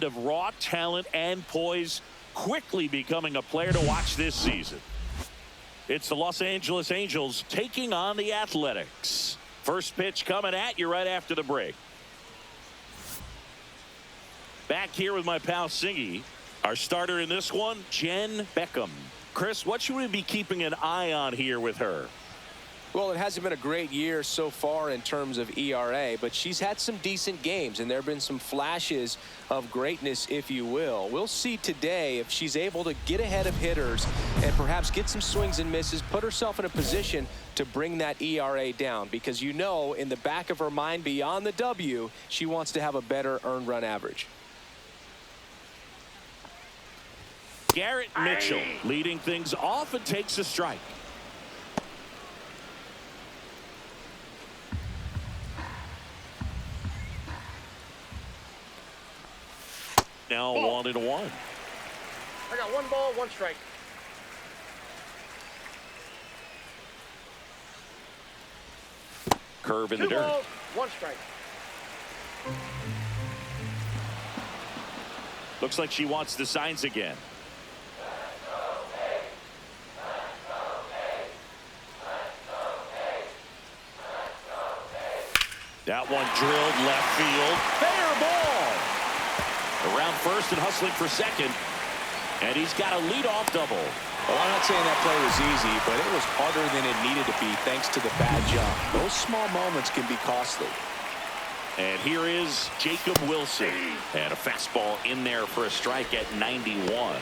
of raw talent and poise, quickly becoming a player to watch this season. It's the Los Angeles Angels taking on the Athletics. First pitch coming at you right after the break. Back here with my pal Singy. Our starter in this one, Jen Beacom. Chris, what should we be keeping an eye on here with her? Well, it hasn't been a great year so far in terms of ERA, but she's had some decent games, and there have been some flashes of greatness, if you will. We'll see today if she's able to get ahead of hitters and perhaps get some swings and misses, put herself in a position to bring that ERA down, because you know in the back of her mind beyond the W, she wants to have a better earned run average. Garrett Mitchell leading things off and takes a strike. Now 1-1. I got 1 ball, 1 strike. Curve in the 2 dirt. balls, 1 strike. Looks like she wants the signs again. That one drilled left field. Fair ball. Around first and hustling for second. And he's got a leadoff double. Well, I'm not saying that play was easy, but it was harder than it needed to be thanks to the bad jump. Those small moments can be costly. And here is Jacob Wilson. And a fastball in there for a strike at 91.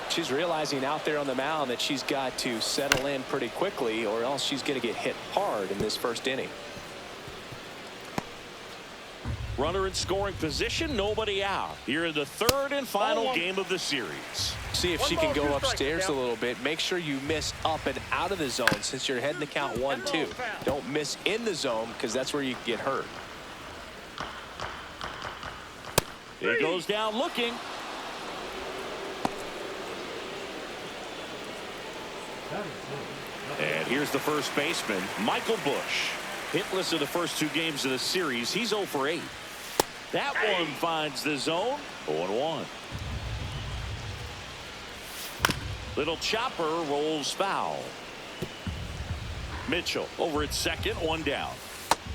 She's realizing out there on the mound that she's got to settle in pretty quickly, or else she's going to get hit hard in this first inning. Runner in scoring position, nobody out. Here in the third and final game of the series. See if she can go upstairs a little bit. Make sure you miss up and out of the zone since you're heading to count 1-2. Don't miss in the zone, because that's where you get hurt. It goes down looking. And here's the first baseman, Michael Bush. Hitless in the first 2 games of the series. He's 0 for 8. That one finds the zone. 0-1. Little chopper rolls foul. Mitchell over at second, 1 down.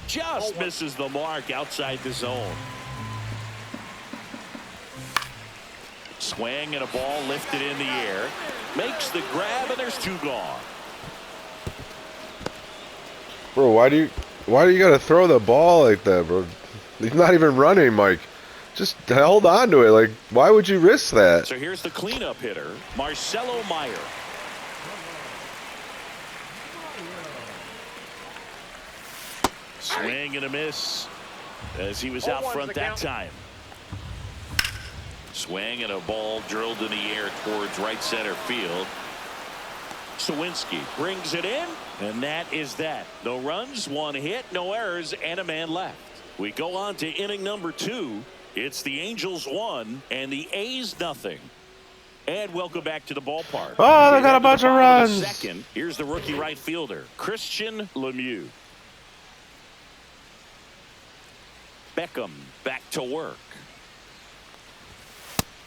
Just misses the mark outside the zone. Swing and a ball lifted in the air. Makes the grab, and there's 2 gone. Bro, why do you gotta throw the ball like that, bro? He's not even running, Mike. Just hold on to it. Like, why would you risk that? So here's the cleanup hitter, Marcelo Meyer. Swing and a miss as he was out front that time. Swing and a ball drilled in the air towards right center field. Sawinski brings it in, and that is that. No runs, 1 hit, no errors, and a man left. We go on to inning number 2. It's the Angels 1 and the A's nothing. And welcome back to the ballpark. Oh, they got a bunch of runs. Second, here's the rookie right fielder, Christian Lemieux. Beacom back to work.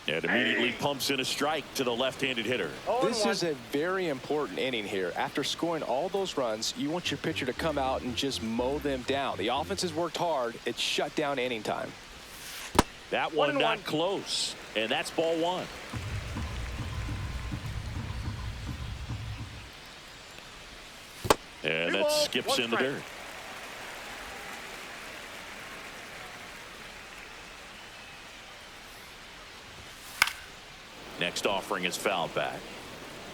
And immediately pumps in a strike to the left-handed hitter. This is a very important inning here. After scoring all those runs, you want your pitcher to come out and just mow them down. The offense has worked hard. It's shut down inning time. That one not close, and that's ball 1. And that skips in the dirt. Next offering is fouled back.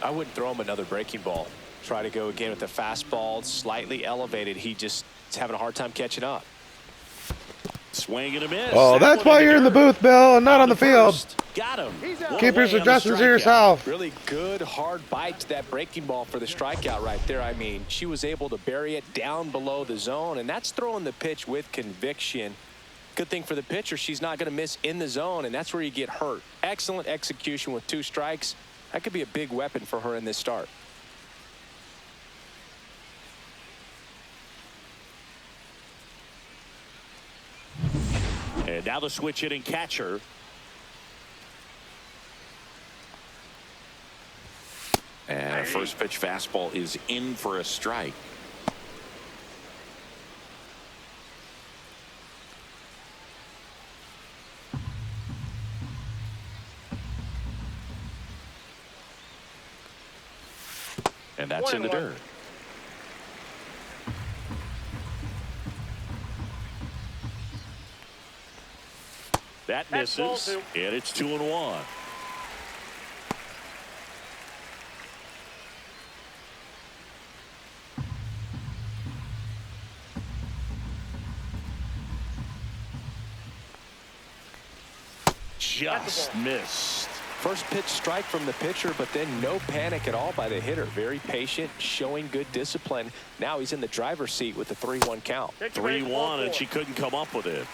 I wouldn't throw him another breaking ball. Try to go again with the fastball, slightly elevated. He just is having a hard time catching up. Swing and a miss. Oh, that's why you're in the booth, Bill, and not on the field. Got him. Keep your suggestions to yourself. Really good hard bite to that breaking ball for the strikeout right there. I mean, she was able to bury it down below the zone, and that's throwing the pitch with conviction. Good thing for the pitcher, she's not going to miss in the zone, and that's where you get hurt. Excellent execution with 2 strikes. That could be a big weapon for her in this start. And now the switch hitting catcher. And a first pitch fastball is in for a strike. And that's in the dirt. That misses, and it's 2-1. Just missed. First pitch strike from the pitcher, but then no panic at all by the hitter. Very patient, showing good discipline. Now he's in the driver's seat with the 3-1 count. 3-1, and she couldn't come up with it.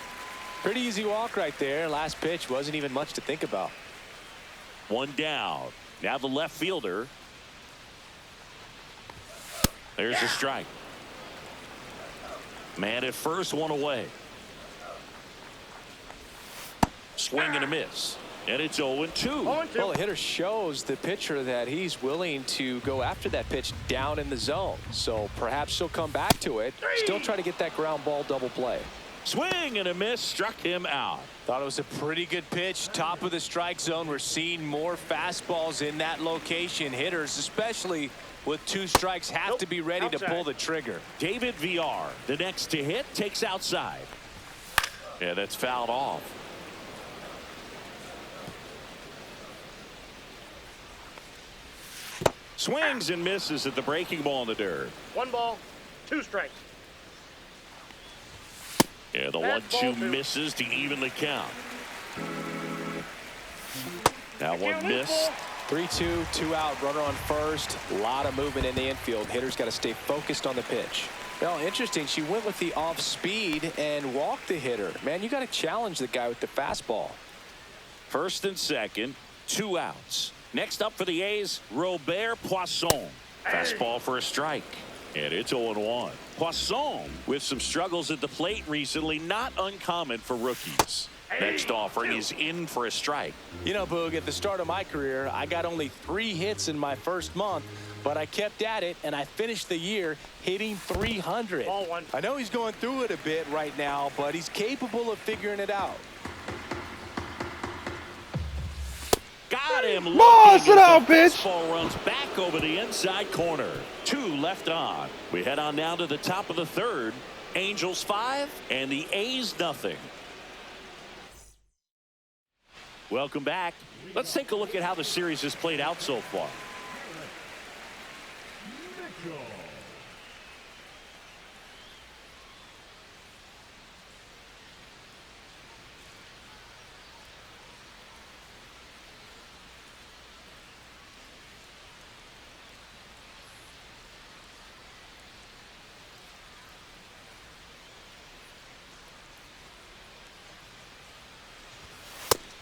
Pretty easy walk right there. Last pitch wasn't even much to think about. One down. Now the left fielder. There's a strike. Man at first, one away. Swing and a miss. And it's 0-2. Well, the hitter shows the pitcher that he's willing to go after that pitch down in the zone. So perhaps she'll come back to it. Still try to get that ground ball double play. Swing and a miss, struck him out. Thought it was a pretty good pitch. Top of the strike zone. We're seeing more fastballs in that location. Hitters, especially with 2 strikes, have to be ready to pull the trigger. David VR, the next to hit, takes outside. Yeah, that's fouled off. Swings and misses at the breaking ball in the dirt. 1 ball, 2 strikes. Yeah, the 1-2 misses to even the count. Now one missed. 3-2, 2 out, runner on first. A lot of movement in the infield. Hitter's got to stay focused on the pitch. Well, interesting. She went with the off speed and walked the hitter. Man, you got to challenge the guy with the fastball. First and second, 2 outs. Next up for the A's, Robert Poisson. Fastball for a strike. And it's 0-1. Poisson with some struggles at the plate recently, not uncommon for rookies. Next offering is in for a strike. You know, Boog, at the start of my career, I got only 3 hits in my first month, but I kept at it, and I finished the year hitting 300. I know he's going through it a bit right now, but he's capable of figuring it out. Got him. Boss it out, bitch. Ball runs back over the inside corner. 2 left on. We head on down to the top of the 3rd. Angels 5 and the A's nothing. Welcome back. Let's take a look at how the series has played out so far.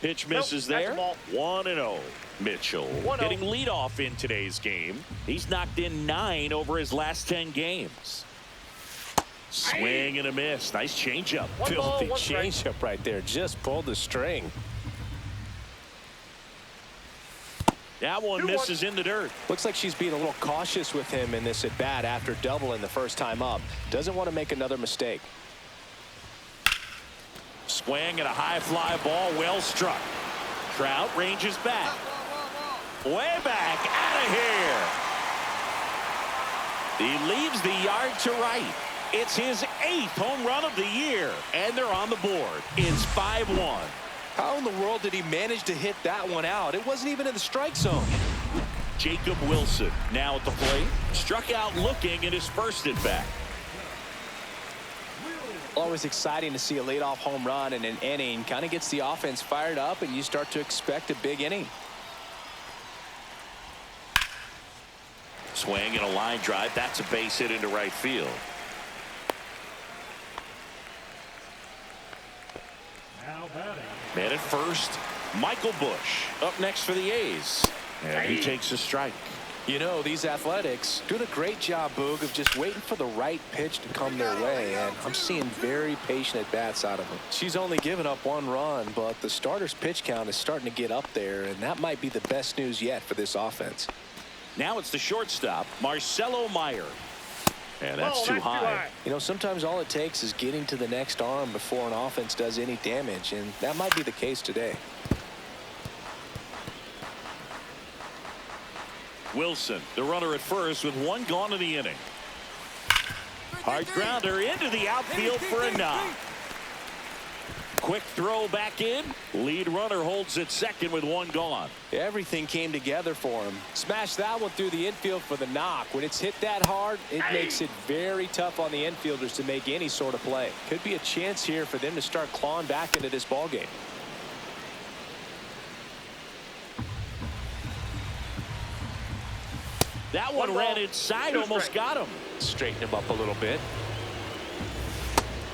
Pitch misses there. 1-0. Mitchell hitting leadoff in today's game. He's knocked in 9 over his last 10 games. Swing and a miss. Nice changeup. Filthy changeup right there. Just pulled the string. That one misses in the dirt. Looks like she's being a little cautious with him in this at bat after doubling the first time up. Doesn't want to make another mistake. Swing and a high fly ball, well struck. Trout ranges back. Way back, out of here. He leaves the yard to right. It's his 8th home run of the year, and they're on the board. It's 5-1. How in the world did he manage to hit that one out? It wasn't even in the strike zone. Jacob Wilson now at the plate. Struck out looking at his first at bat. Always exciting to see a leadoff home run in an inning. Kind of gets the offense fired up, and you start to expect a big inning. Swing and a line drive. That's a base hit into right field. Man at first, Michael Bush up next for the A's. And he takes a strike. You know, these Athletics doing a great job, Boog, of just waiting for the right pitch to come their way, and I'm seeing very patient at-bats out of them. She's only given up 1 run, but the starter's pitch count is starting to get up there, and that might be the best news yet for this offense. Now it's the shortstop, Marcelo Meyer. And that's too high. You know, sometimes all it takes is getting to the next arm before an offense does any damage, and that might be the case today. Wilson, the runner at first with 1 gone in the inning. Hard grounder into the outfield for a knock. Quick throw back in. Lead runner holds at second with 1 gone. Everything came together for him. Smashed that one through the infield for the knock. When it's hit that hard, it makes it very tough on the infielders to make any sort of play. Could be a chance here for them to start clawing back into this ball game. That one ran inside, almost got him. Straighten him up a little bit.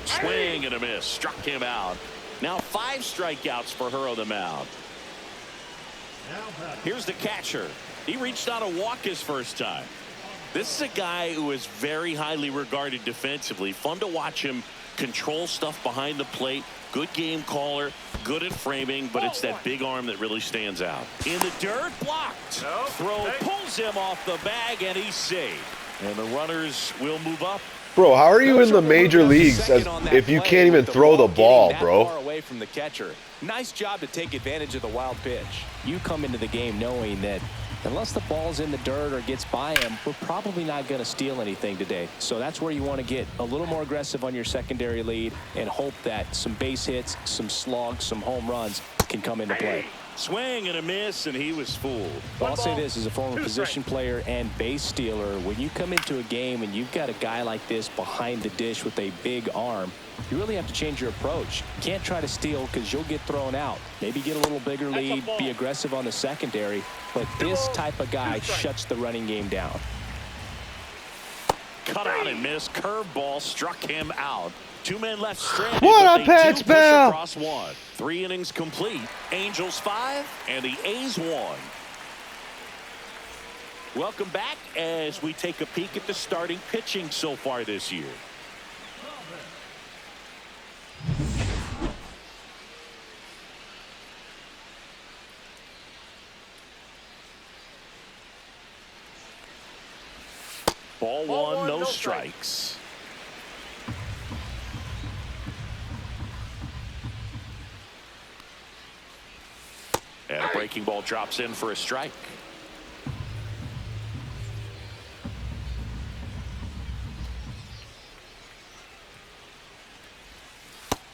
Swing and a miss. Struck him out. Now 5 strikeouts for her on the mound. Here's the catcher. He reached on a walk his first time. This is a guy who is very highly regarded defensively. Fun to watch him control stuff behind the plate. Good game caller, good at framing, but it's that big arm that really stands out. In the dirt, blocked. Throw pulls him off the bag, and he's safe. And the runners will move up. Bro, how are you in the major leagues if you can't even throw the ball, bro? Far away from the catcher. Nice job to take advantage of the wild pitch. You come into the game knowing that unless the ball's in the dirt or gets by him, we're probably not going to steal anything today. So that's where you want to get a little more aggressive on your secondary lead and hope that some base hits, some slugs, some home runs can come into play. Swing and a miss, and he was fooled. Well, I'll say this as a former position player and base stealer. When you come into a game and you've got a guy like this behind the dish with a big arm, you really have to change your approach. You can't try to steal because you'll get thrown out. Maybe get a little bigger lead, be aggressive on the secondary, but this type of guy shuts the running game down. Cut out and missed. Curveball struck him out. 2 men left stranded. What a pitch, Bill! Across 1. 3 innings complete. Angels 5 and the A's 1. Welcome back as we take a peek at the starting pitching so far this year. Ball 1, no strikes. And a breaking ball drops in for a strike.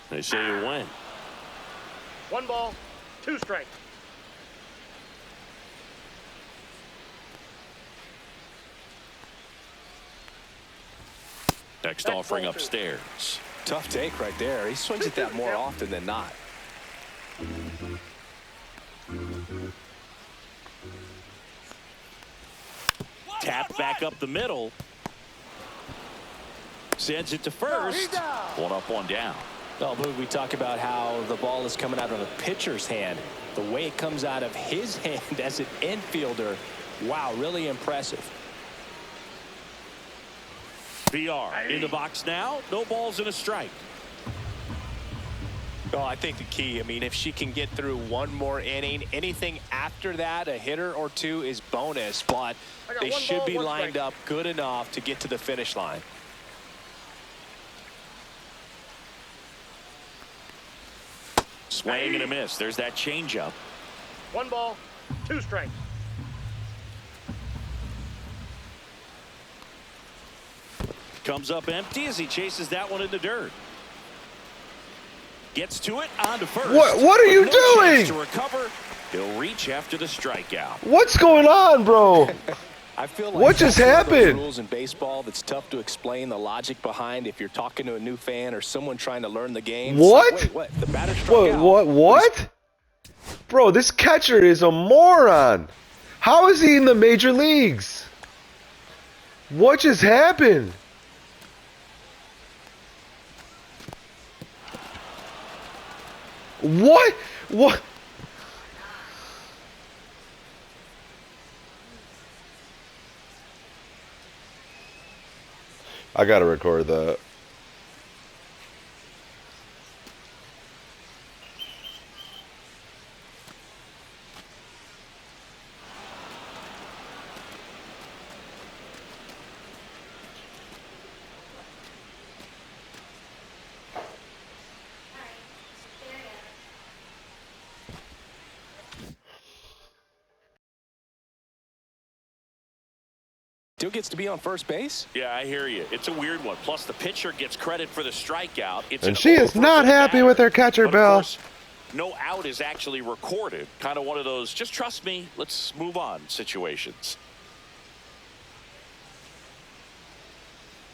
They say you win. 1 ball, 2 strikes. Next offering upstairs. Tough take right there. He swings at that more often than not. Tap back up the middle. Sends it to first. 1 up, 1 down. Well, Boog, we talk about how the ball is coming out of a pitcher's hand. The way it comes out of his hand as an infielder, wow, really impressive. VR in the box now. No balls and a strike. Well, I think the key, I mean, if she can get through 1 more inning, anything after that, a hitter or 2 is bonus, but they should be lined up good enough to get to the finish line. Swing and a miss. There's that changeup. 1 ball, 2 strikes. Comes up empty as he chases that one in the dirt. Gets to it on to first. What are you doing? To recover, he'll reach after the strikeout. What's going on, bro? I feel like what just happened? Rules in baseball that's tough to explain the logic behind if you're talking to a new fan or someone trying to learn the game. What? Like, wait, what? The batter struck out. What? Bro, this catcher is a moron. How is he in the major leagues? What just happened? What? I gotta record that. Still gets to be on first base? Yeah, I hear you. It's a weird one. Plus, the pitcher gets credit for the strikeout. It's And she is not happy with her catcher, but of Bill. course, no out is actually recorded. Kind of one of those, just trust me, let's move on situations.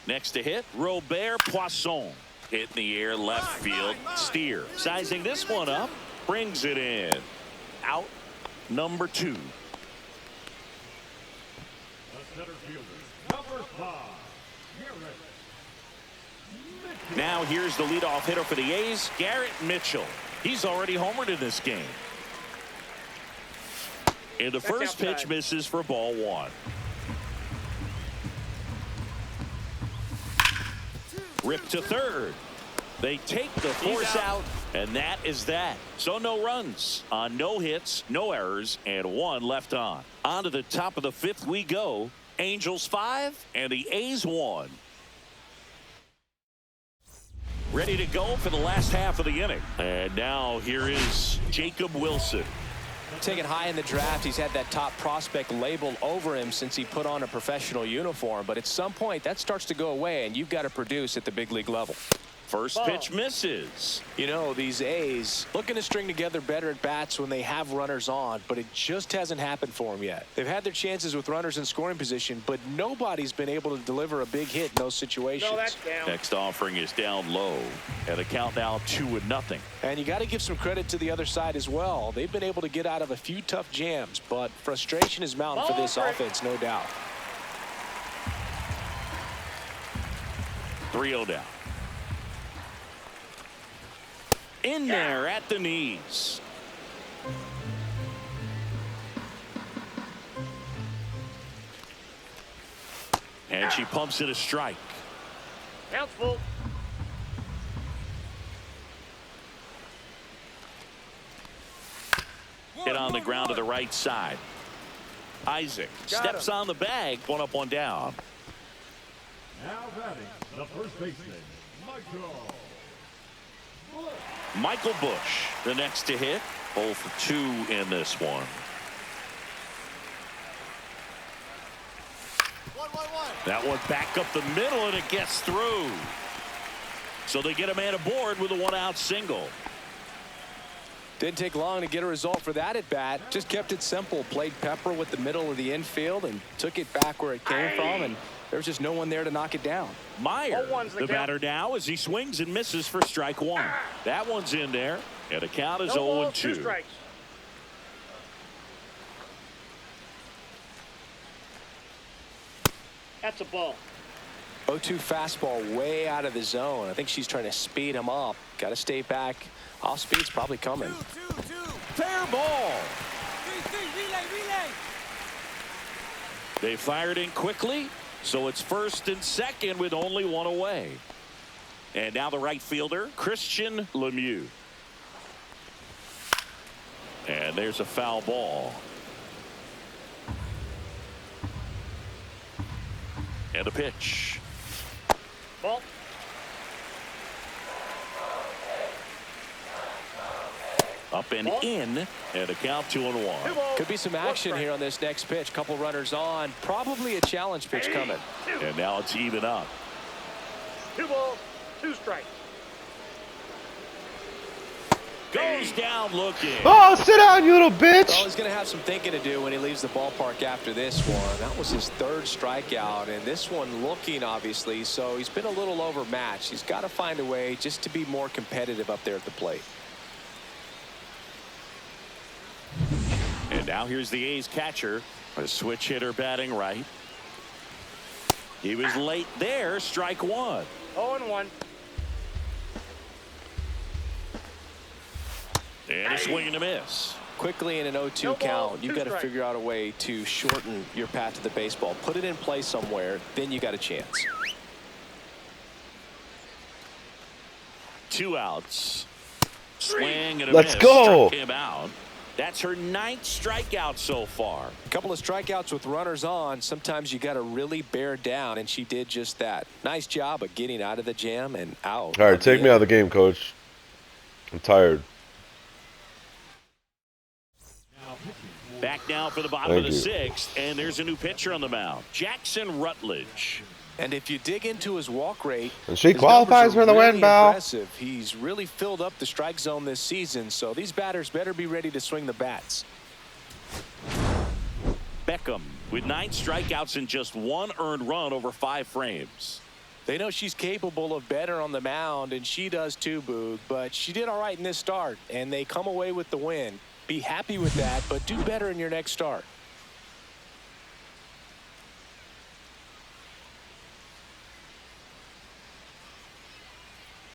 Next to hit, Robert Poisson. Hit in the air, left field, Steer. Sizing this one up, brings it in. Out number 2. Now here's the leadoff hitter for the A's, Garrett Mitchell. He's already homered in this game. And the first pitch misses for ball 1. Rip to third. They take the force out, and that is that. So no runs on no hits, no errors, and 1 left on. On to the top of the 5th we go. Angels 5 and the A's 1. Ready to go for the last half of the inning. And now here is Jacob Wilson. Taken high in the draft, he's had that top prospect label over him since he put on a professional uniform. But at some point, that starts to go away, and you've got to produce at the big league level. First pitch misses. You know, these A's looking to string together better at bats when they have runners on, but it just hasn't happened for them yet. They've had their chances with runners in scoring position, but nobody's been able to deliver a big hit in those situations. No, that's down. Next offering is down low, and the count now 2-0. And you got to give some credit to the other side as well. They've been able to get out of a few tough jams, but frustration is mounting for this offense, no doubt. 3-0 down. In there at the knees. And she pumps it a strike. Count's full. Hit on the ground to the right side. Isaac steps on the bag. 1 up, 1 down. Now batting, the first baseman, Michael Bush, the next to hit. 0 for 2 in this one. 1-1-1. That one back up the middle, and it gets through. So they get a man aboard with a 1-out single. Didn't take long to get a result for that at bat. Just kept it simple. Played pepper with the middle of the infield and took it back where it came from, and there was just no one there to knock it down. Meyer, 0-1's the batter now, as he swings and misses for strike 1. That one's in there, and the count is 0-2. 2 strikes. That's a ball. 0-2 fastball way out of the zone. I think she's trying to speed him up. Got to stay back. Off speed's probably coming. 2-2. Fair ball. Relay. They fired in quickly, so it's first and second with only 1 away. And now the right fielder, Christian Lemieux. And there's a foul ball. And a pitch. Ball. Up and in, and a count 2-1. Could be some action here on this next pitch. Couple runners on. Probably a challenge pitch coming. And now it's even up. 2 balls, 2 strikes. Goes down looking. Oh, sit down, you little bitch. Well, he's going to have some thinking to do when he leaves the ballpark after this one. That was his 3rd strikeout, and this one looking, obviously, so he's been a little overmatched. He's got to find a way just to be more competitive up there at the plate. And now here's the A's catcher, a switch hitter batting right. He was late there, strike 1. 0-1. And a swing and a miss. Quickly in an 0-2 No ball, count, you've 2 got to strikes. figure out a way to shorten your path to the baseball. Put it in play somewhere, then you got a chance. 2 outs. Swing and a Let's miss. go. Struck him out. That's her 9th strikeout so far. A couple of strikeouts with runners on. Sometimes you got to really bear down, and she did just that. Nice job of getting out of the jam and out. All right, take me out of the game, coach. I'm tired. Back now for the bottom of the Thank 6th, and there's a new pitcher on the mound, Jackson Rutledge. And if you dig into his walk rate, And she his qualifies numbers are for the win, really Bal. impressive. He's really filled up the strike zone this season, so these batters better be ready to swing the bats. Beacom with 9 strikeouts and just 1 earned run over 5 frames. They know she's capable of better on the mound, and she does too, Boog. But she did all right in this start, and they come away with the win. Be happy with that, but do better in your next start.